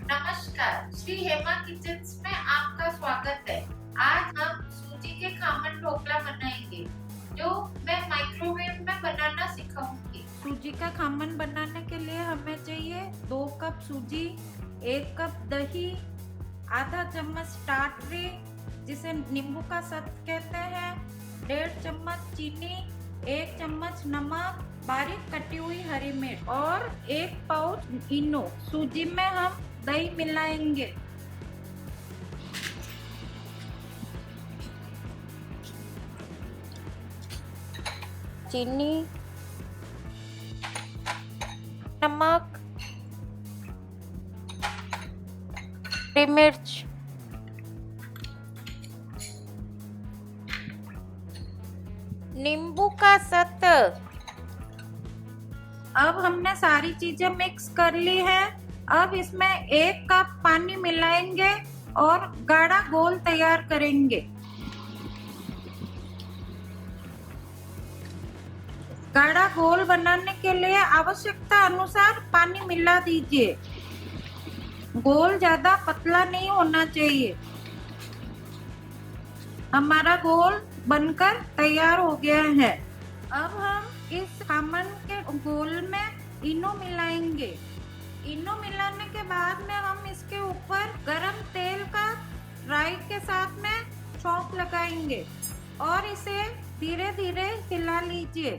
नमस्कार, श्री हेमा किचन्स में आपका स्वागत है। आज हम सूजी के खमन ढोकला बनाएंगे, जो मैं माइक्रोवेव में बनाना सिखाऊंगी। सूजी का खमन बनाने के लिए हमें चाहिए 2 कप सूजी, 1 कप दही, आधा चम्मच टाटरी जिसे नींबू का सत्व कहते हैं, 1.5 चम्मच चीनी, 1 चम्मच नमक, बारीक कटी हुई हरी मिर्च और 1 पाउच इनो। सूजी में हम दही मिलाएंगे। चीनी, नमक, हरी मिर्च, नींबू का सत्व। अब हमने सारी चीजें मिक्स कर ली है। अब इसमें 1 कप पानी मिलाएंगे और गाढ़ा घोल तैयार करेंगे। गाढ़ा घोल बनाने के लिए आवश्यकता अनुसार पानी मिला दीजिए। घोल ज्यादा पतला नहीं होना चाहिए। हमारा घोल बनकर तैयार हो गया है। अब हम इस खमन के घोल में इनो मिलाएंगे। इनो मिलाने के बाद में हम इसके ऊपर गरम तेल का राई के साथ में छौंक लगाएंगे और इसे धीरे धीरे हिला लीजिए।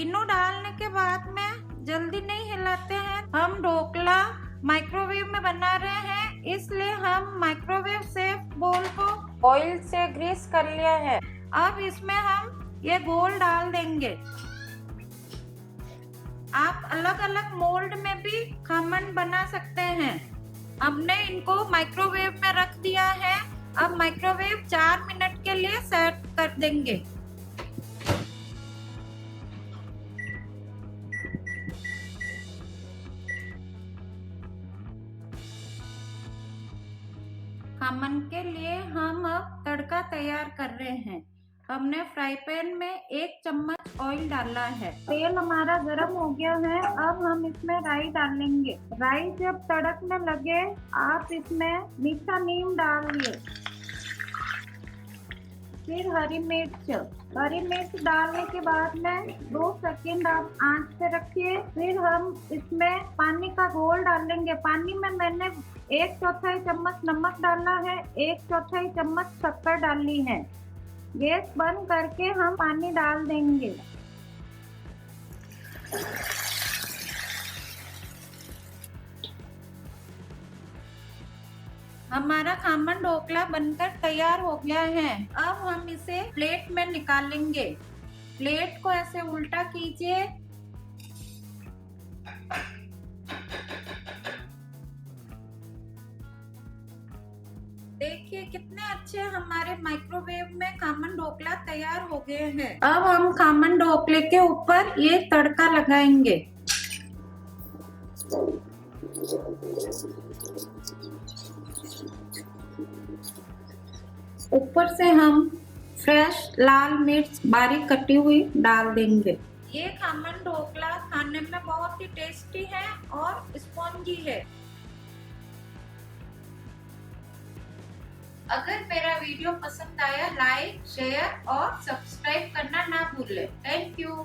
इनो डालने के बाद में जल्दी नहीं हिलाते हैं। हम ढोकला माइक्रोवेव में बना रहे हैं, इसलिए हम माइक्रोवेव सेफ बोल को ऑयल से ग्रीस कर लिया है। अब इसमें हम ये घोल डाल देंगे। आप अलग अलग मोल्ड में भी खमन बना सकते हैं। हमने इनको माइक्रोवेव में रख दिया है। अब माइक्रोवेव 4 मिनट के लिए सेट कर देंगे। खमन के लिए हम अब तड़का तैयार कर रहे हैं। हमने फ्राई पैन में 1 चम्मच ऑयल डाला है। तेल हमारा गरम हो गया है। अब हम इसमें राई डालेंगे। राई जब तड़कने लगे, आप इसमें मीठा नीम डालिए। फिर हरी मिर्च डालने के बाद में 2 सेकंड आप आंच पे रखिए। फिर हम इसमें पानी का घोल डालेंगे। पानी में मैंने 1/4 चम्मच नमक डाला है, 1/4 चम्मच शक्कर डाली है। गैस बंद करके हम पानी डाल देंगे। हमारा खमन ढोकला बनकर तैयार हो गया है। अब हम इसे प्लेट में निकालेंगे। प्लेट को ऐसे उल्टा कीजिए। देखिए कितने अच्छे हमारे माइक्रोवेव में खमन ढोकला तैयार हो गए हैं। अब हम खमन ढोकले के ऊपर ये तड़का लगाएंगे। ऊपर से हम फ्रेश लाल मिर्च बारीक कटी हुई डाल देंगे। ये खमन ढोकला खाने में बहुत ही टेस्टी है और स्पॉन्जी है। अगर मेरा वीडियो पसंद आया, लाइक, शेयर और सब्सक्राइब करना ना भूलें। Thank you.